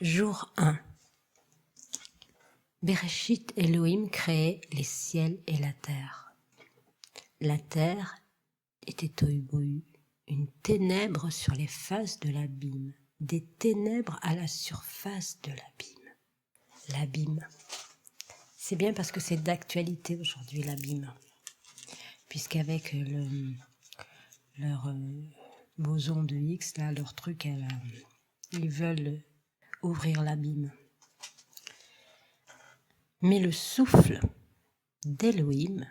Jour 1. Bereshit Elohim créait les ciels et la terre. La terre était tohu bohu, une ténèbre sur les faces de l'abîme, des ténèbres à la surface de l'abîme. L'abîme. C'est bien parce que c'est d'actualité aujourd'hui, l'abîme. Puisqu'avec leur boson de Higgs, là, leur truc, ils veulent ouvrir l'abîme. Mais le souffle d'Elohim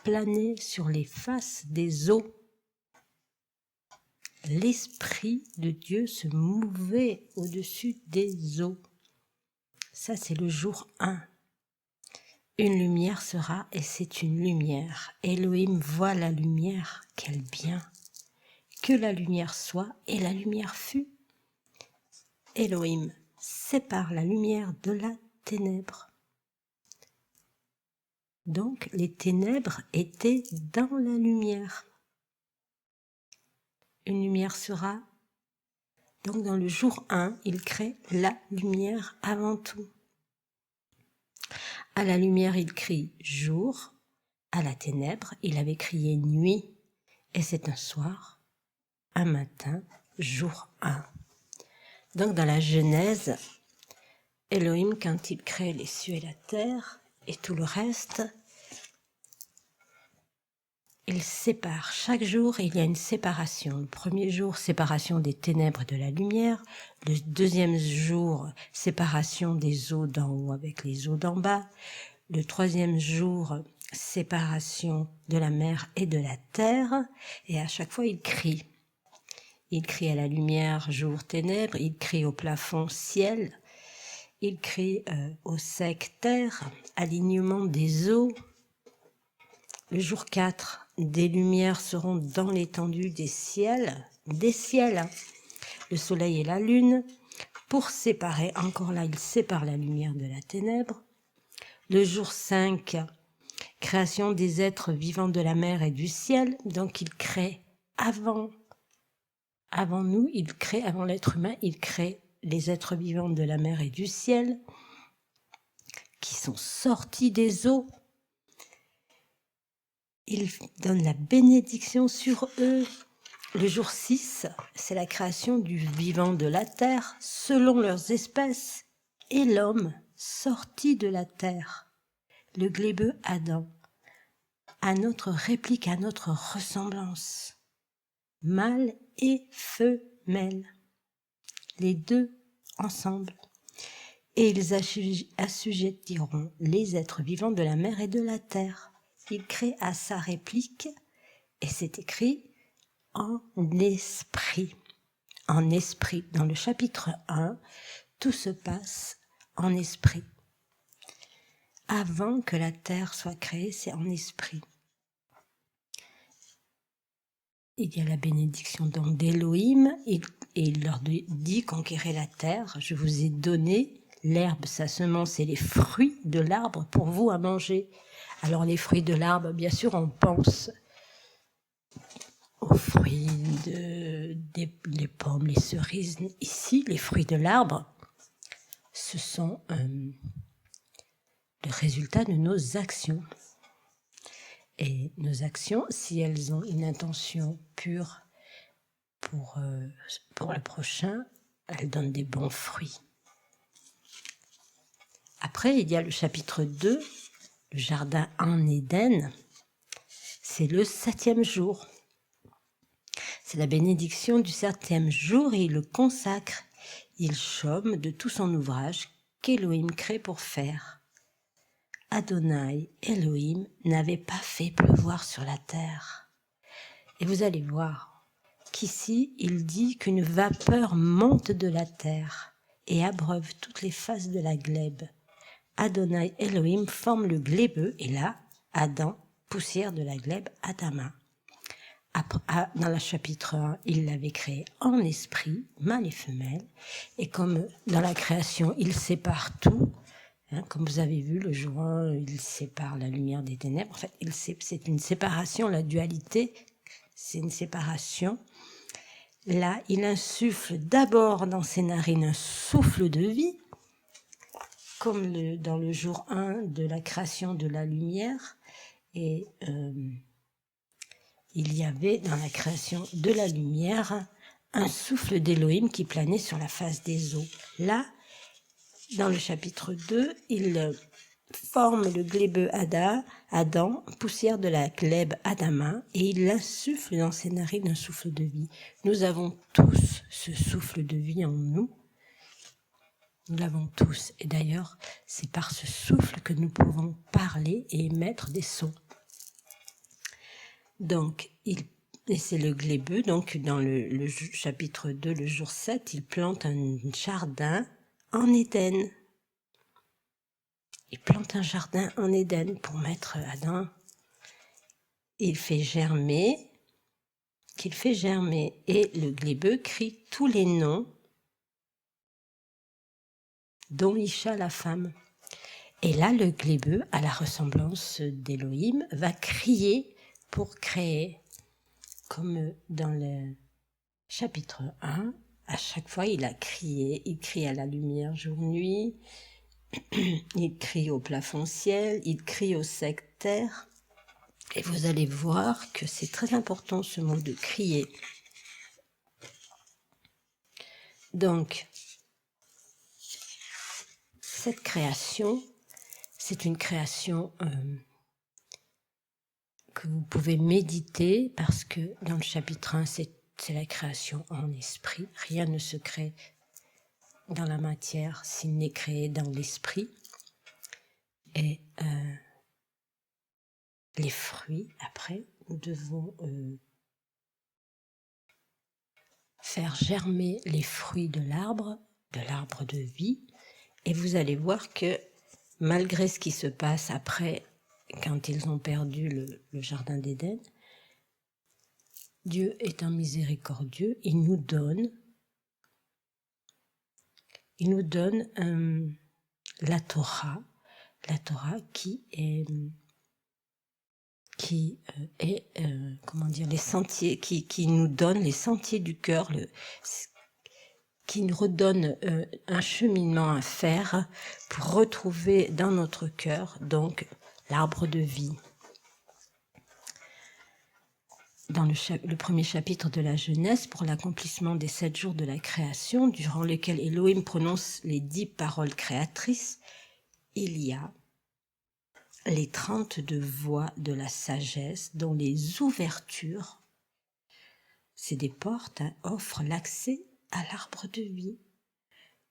planait sur les faces des eaux. L'Esprit de Dieu se mouvait au-dessus des eaux. Ça, c'est le jour 1. Une lumière sera, et c'est une lumière. Elohim voit la lumière, quel bien. Que la lumière soit, et la lumière fut. Elohim sépare la lumière de la ténèbre. Donc, les ténèbres étaient dans la lumière. Une lumière sera. Donc, dans le jour 1, il crée la lumière avant tout. À la lumière, il crie jour. À la ténèbre, il avait crié nuit. Et c'est un soir, un matin, jour 1. Donc, dans la Genèse, Elohim, quand il crée les cieux et la terre et tout le reste, il sépare. Chaque jour, il y a une séparation. Le premier jour, séparation des ténèbres et de la lumière. Le deuxième jour, séparation des eaux d'en haut avec les eaux d'en bas. Le troisième jour, séparation de la mer et de la terre. Et à chaque fois, il crie. Il crie à la lumière, jour, ténèbres. Il crie au plafond, ciel. Il crie au sec, terre. Alignement des eaux. Le jour 4, des lumières seront dans l'étendue des ciels, le soleil et la lune, pour séparer, encore là, il sépare la lumière de la ténèbre. Le jour 5, création des êtres vivants de la mer et du ciel, donc il crée avant nous, il crée, avant l'être humain, il crée les êtres vivants de la mer et du ciel, qui sont sortis des eaux. Il donne la bénédiction sur eux. Le jour 6, c'est la création du vivant de la terre, selon leurs espèces, et l'homme sorti de la terre, le glébeux Adam, à notre réplique, à notre ressemblance, mâle et femelle, les deux ensemble. Et ils assujettiront les êtres vivants de la mer et de la terre. Il crée à sa réplique, et c'est écrit en esprit. En esprit. Dans le chapitre 1, tout se passe en esprit. Avant que la terre soit créée, c'est en esprit. Il y a la bénédiction donc d'Elohim, et il leur dit conquérez la terre, je vous ai donné l'herbe, sa semence et les fruits de l'arbre pour vous à manger. Alors les fruits de l'arbre, bien sûr, on pense aux fruits des pommes, les cerises. Ici, les fruits de l'arbre, ce sont le résultat de nos actions. Et nos actions, si elles ont une intention pure pour le prochain, elles donnent des bons fruits. Après, il y a le chapitre 2, le jardin en Éden. C'est le 7e jour. C'est la bénédiction du 7e jour et il le consacre. Il chôme de tout son ouvrage qu'Elohim crée pour faire. Adonai, Elohim, n'avait pas fait pleuvoir sur la terre. Et vous allez voir qu'ici, il dit qu'une vapeur monte de la terre et abreuve toutes les faces de la glèbe. Adonai, Elohim forme le glébeux et là, Adam, poussière de la glèbe, Adama. Dans le chapitre 1, il l'avait créé en esprit, mâle et femelle, et comme dans la création, il sépare tout, comme vous avez vu, le jour 1, il sépare la lumière des ténèbres. En fait, c'est une séparation, la dualité, c'est une séparation. là, il insuffle d'abord dans ses narines un souffle de vie, comme dans le jour 1 de la création de la lumière. Et il y avait dans la création de la lumière un souffle d'Élohim qui planait sur la face des eaux. Là, dans le chapitre 2, il forme le glébeux Adam, poussière de la glèbe Adama, et il insuffle dans ses narines un souffle de vie. Nous avons tous ce souffle de vie en nous. Nous l'avons tous. Et d'ailleurs, c'est par ce souffle que nous pouvons parler et émettre des sons. Donc, et c'est le glébeux, donc dans le chapitre 2, le jour 7, il plante un jardin en Éden. Il plante un jardin en Éden pour mettre Adam. Il fait germer, et le glébeux crie tous les noms dont Isha, la femme. Et là, le glébeux, à la ressemblance d'Élohim, va crier pour créer. Comme dans le chapitre 1, à chaque fois il a crié, il crie à la lumière jour-nuit, il crie au plafond ciel, il crie au sec terre. Et vous allez voir que c'est très important ce mot de crier. Donc, cette création, c'est une création que vous pouvez méditer parce que dans le chapitre 1, c'est la création en esprit. Rien ne se crée dans la matière s'il n'est créé dans l'esprit. Et les fruits, après, nous devons faire germer les fruits de l'arbre de vie. Et vous allez voir que malgré ce qui se passe après, quand ils ont perdu le jardin d'Éden, Dieu étant miséricordieux, il nous donne la Torah qui est comment dire, les sentiers, qui nous donne les sentiers du cœur, qui nous redonne un cheminement à faire pour retrouver dans notre cœur donc l'arbre de vie. Dans le premier chapitre de la Genèse, pour l'accomplissement des 7 jours de la création, durant lesquels Elohim prononce les 10 paroles créatrices, il y a les 32 voies de la sagesse dont les ouvertures, c'est des portes, offrent l'accès à l'arbre de vie.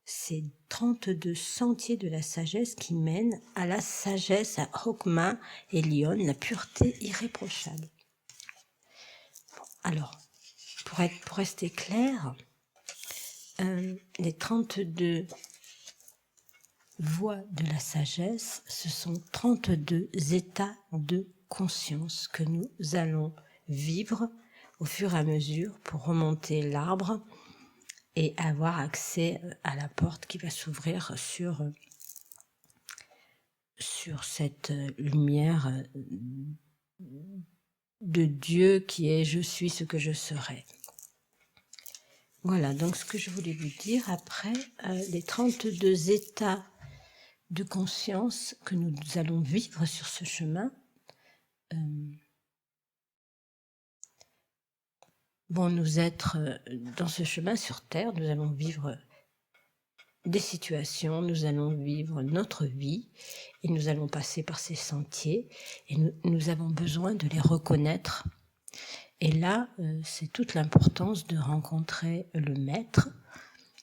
C'est 32 sentiers de la sagesse qui mènent à la sagesse, à Hokma et Lyon, la pureté irréprochable. Alors, pour rester clair, les 32 voies de la sagesse, ce sont 32 états de conscience que nous allons vivre au fur et à mesure pour remonter l'arbre et avoir accès à la porte qui va s'ouvrir sur cette lumière de Dieu qui est « je suis ce que je serai ». Voilà, donc ce que je voulais vous dire après, les 32 états de conscience que nous allons vivre sur ce chemin, vont nous être dans ce chemin sur Terre, nous allons vivre des situations, nous allons vivre notre vie et nous allons passer par ces sentiers et nous avons besoin de les reconnaître. Et là, c'est toute l'importance de rencontrer le Maître,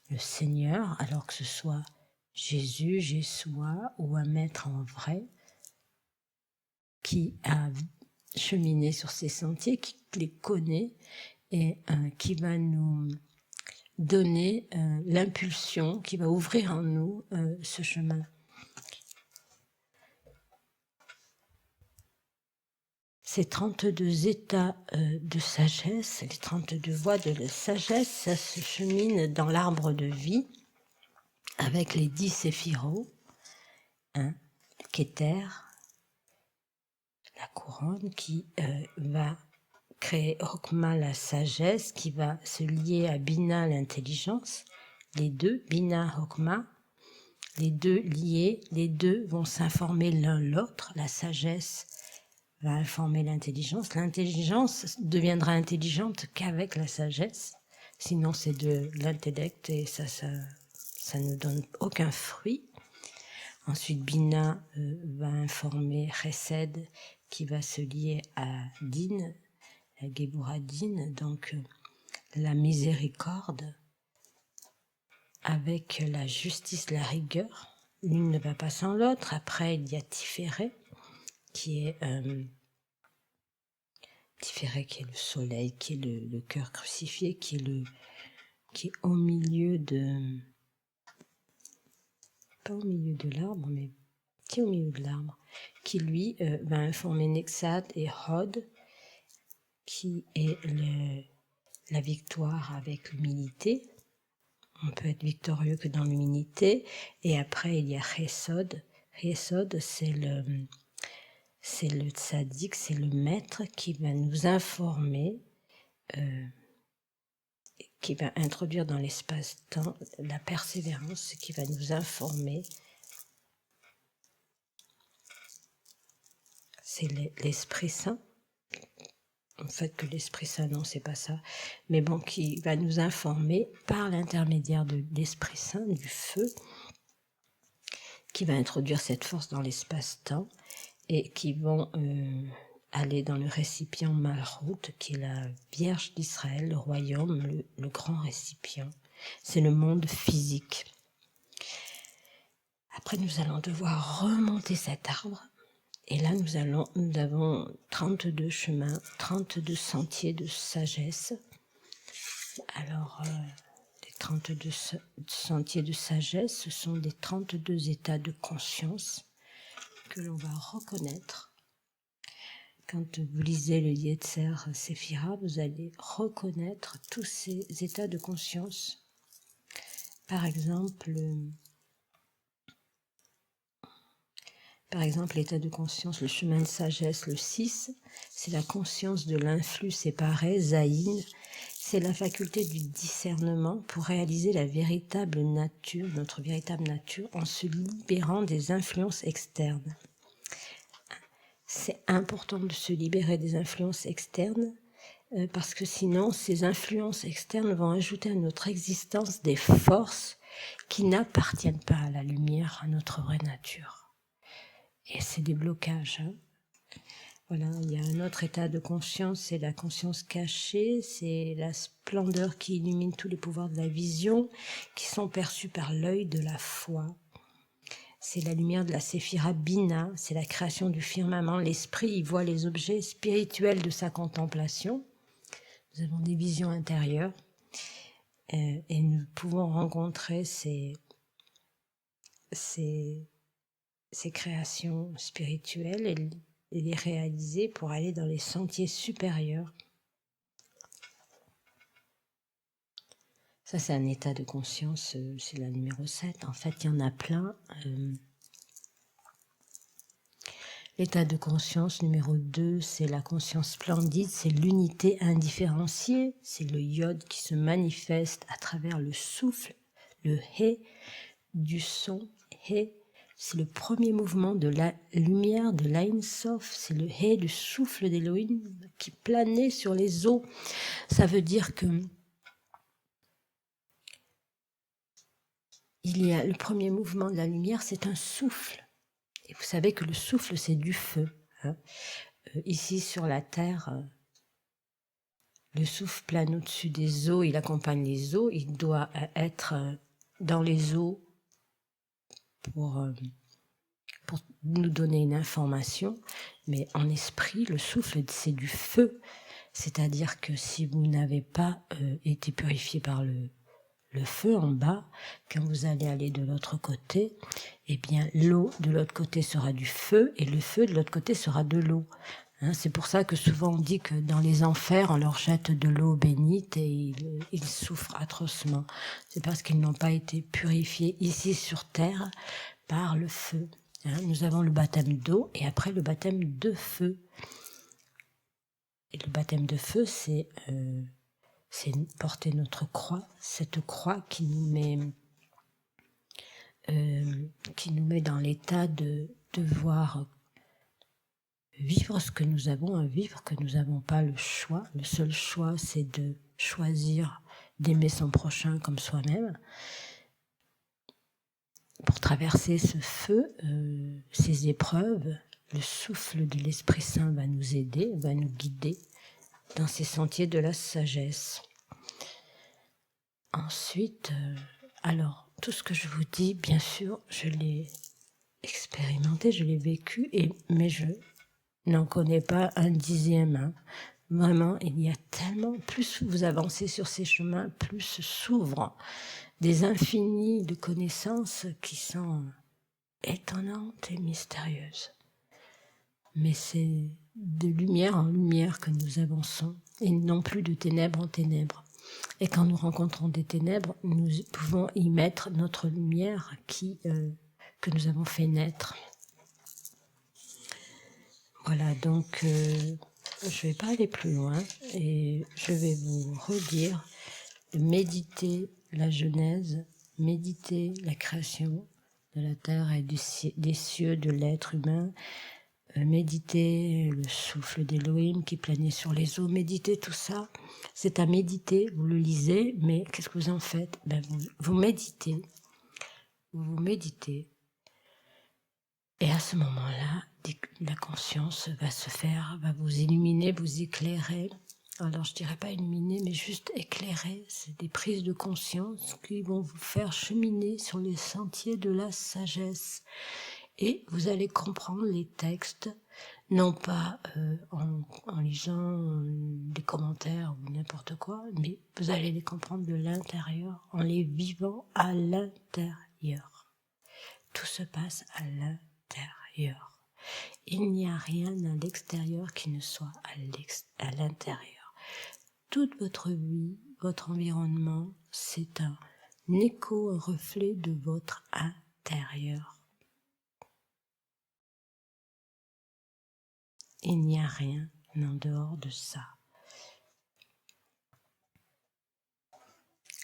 le Seigneur, alors que ce soit Jésus, Jésus-Soi ou un Maître en vrai qui a cheminé sur ces sentiers, qui les connaît et qui va nous donner l'impulsion, qui va ouvrir en nous ce chemin. Ces 32 états de sagesse, les 32 voies de la sagesse, ça se chemine dans l'arbre de vie avec les 10 séphiros, Kéter, la couronne qui va créer Hokma, la sagesse, qui va se lier à Bina, l'intelligence. Les deux, Bina, Hokma, les deux liés, les deux vont s'informer l'un l'autre. La sagesse va informer l'intelligence. L'intelligence deviendra intelligente qu'avec la sagesse. Sinon, c'est de l'intellect et ça ne donne aucun fruit. Ensuite, Bina va informer Chesed, qui va se lier à Din, la Gebura Din, donc la miséricorde, avec la justice, la rigueur. L'une ne va pas sans l'autre. Après, il y a Tiferet, qui est Tiferet, qui est le soleil, qui est le cœur crucifié, qui est au milieu de... pas au milieu de l'arbre, mais qui est au milieu de l'arbre, qui lui va informer Nexat et Hod, qui est la victoire avec l'humilité. On peut être victorieux que dans l'humilité. Et après, il y a Chesod. Chesod, c'est le tzaddik, c'est le maître qui va nous informer, qui va introduire dans l'espace-temps la persévérance, qui va nous informer. C'est l'Esprit Saint. En fait, que l'Esprit Saint, non, c'est pas ça. Mais bon, qui va nous informer par l'intermédiaire de l'Esprit Saint, du feu, qui va introduire cette force dans l'espace-temps et qui vont aller dans le récipient Malchut, qui est la Vierge d'Israël, le royaume, le grand récipient. C'est le monde physique. Après, nous allons devoir remonter cet arbre. Et là, nous avons 32 chemins, 32 sentiers de sagesse. Alors, les 32 sentiers de sagesse, ce sont des 32 états de conscience que l'on va reconnaître. Quand vous lisez le Yetzer Sephira, vous allez reconnaître tous ces états de conscience. Par exemple, l'état de conscience, le chemin de sagesse, le 6, c'est la conscience de l'influx séparé, Zaïn, c'est la faculté du discernement pour réaliser la véritable nature, notre véritable nature, en se libérant des influences externes. C'est important de se libérer des influences externes, parce que sinon, ces influences externes vont ajouter à notre existence des forces qui n'appartiennent pas à la lumière, à notre vraie nature. Et c'est des blocages. Voilà, il y a un autre état de conscience, c'est la conscience cachée, c'est la splendeur qui illumine tous les pouvoirs de la vision, qui sont perçus par l'œil de la foi. C'est la lumière de la Séphira Bina, c'est la création du firmament. L'esprit y voit les objets spirituels de sa contemplation. Nous avons des visions intérieures et nous pouvons rencontrer ces créations spirituelles et les réaliser pour aller dans les sentiers supérieurs. Ça, c'est un état de conscience, c'est la numéro 7. En fait, il y en a plein. L'état de conscience numéro 2, c'est la conscience splendide, c'est l'unité indifférenciée, c'est le yod qui se manifeste à travers le souffle, le hé du son, hé. C'est le premier mouvement de la lumière de l'Ain Sof, c'est le hé du souffle d'Elohim qui planait sur les eaux. Ça veut dire que il y a le premier mouvement de la lumière, c'est un souffle. Et vous savez que le souffle, c'est du feu. Hein. Ici, sur la terre, le souffle plane au-dessus des eaux, il accompagne les eaux, il doit être dans les eaux pour nous donner une information. Mais en esprit, le souffle, c'est du feu. C'est-à-dire que si vous n'avez pas été purifié par le feu en bas, quand vous allez aller de l'autre côté, eh bien l'eau de l'autre côté sera du feu et le feu de l'autre côté sera de l'eau. Hein, c'est pour ça que souvent on dit que dans les enfers, on leur jette de l'eau bénite et ils souffrent atrocement. C'est parce qu'ils n'ont pas été purifiés ici sur terre par le feu. Hein, nous avons le baptême d'eau et après le baptême de feu. Et le baptême de feu, c'est porter notre croix, cette croix qui nous met dans l'état de devoir vivre ce que nous avons à vivre, que nous n'avons pas le choix. Le seul choix, c'est de choisir d'aimer son prochain comme soi-même. Pour traverser ce feu, ces épreuves, le souffle de l'Esprit Saint va nous aider, va nous guider dans ces sentiers de la sagesse. Ensuite, alors, tout ce que je vous dis, bien sûr, je l'ai expérimenté, je l'ai vécu, mais je n'en connais pas un dixième. Hein. Vraiment, il y a tellement, plus vous avancez sur ces chemins, plus s'ouvrent des infinis de connaissances qui sont étonnantes et mystérieuses. Mais c'est de lumière en lumière que nous avançons, et non plus de ténèbres en ténèbres. Et quand nous rencontrons des ténèbres, nous pouvons y mettre notre lumière que nous avons fait naître. Voilà, donc je ne vais pas aller plus loin et je vais vous redire de méditer la Genèse, méditer la création de la terre et des cieux, de l'être humain, méditer le souffle d'Élohim qui planait sur les eaux, méditer tout ça, c'est à méditer, vous le lisez, mais qu'est-ce que vous en faites ? Vous méditez, et à ce moment-là, la conscience va vous illuminer, vous éclairer. Alors je dirais pas illuminer, mais juste éclairer. C'est des prises de conscience qui vont vous faire cheminer sur les sentiers de la sagesse. Et vous allez comprendre les textes, non pas en lisant des commentaires ou n'importe quoi, mais vous allez les comprendre de l'intérieur, en les vivant à l'intérieur. Tout se passe à l'intérieur. Il n'y a rien à l'extérieur qui ne soit à l'intérieur. Toute votre vie, votre environnement, c'est un écho, un reflet de votre intérieur. Il n'y a rien en dehors de ça.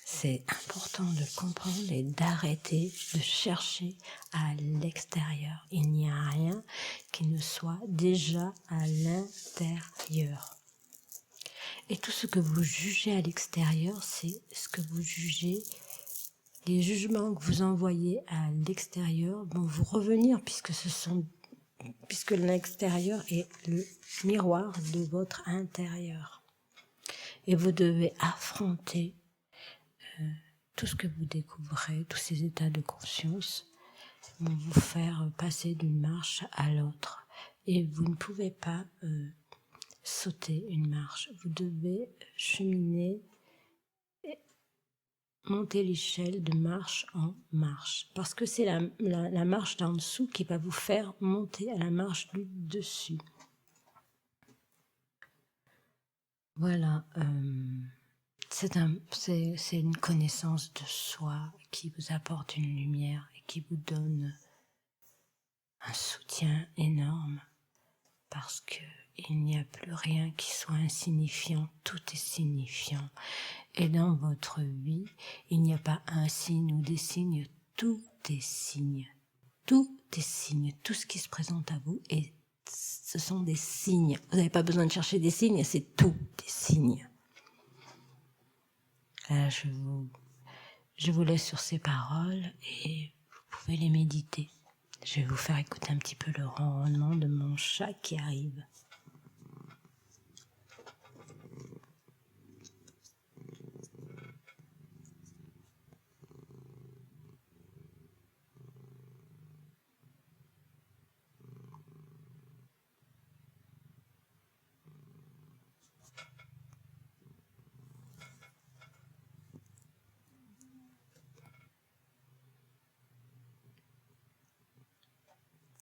C'est important de comprendre et d'arrêter de chercher à l'extérieur. Il n'y a rien qui ne soit déjà à l'intérieur. Et tout ce que vous jugez à l'extérieur, c'est ce que vous jugez. Les jugements que vous envoyez à l'extérieur vont vous revenir puisque l'extérieur est le miroir de votre intérieur. Et vous devez affronter tout ce que vous découvrez, tous ces états de conscience vont vous faire passer d'une marche à l'autre. Et vous ne pouvez pas sauter une marche. Vous devez cheminer, monter l'échelle de marche en marche. Parce que c'est la marche d'en dessous qui va vous faire monter à la marche du dessus. Voilà. C'est une connaissance de soi qui vous apporte une lumière et qui vous donne un soutien énorme parce qu'il n'y a plus rien qui soit insignifiant, tout est signifiant. Et dans votre vie, il n'y a pas un signe ou des signes, tout est signe. Tout est signe, tout ce qui se présente à vous, et ce sont des signes. Vous n'avez pas besoin de chercher des signes, c'est tout des signes. Là, je vous laisse sur ces paroles et vous pouvez les méditer. Je vais vous faire écouter un petit peu le ronronnement de mon chat qui arrive.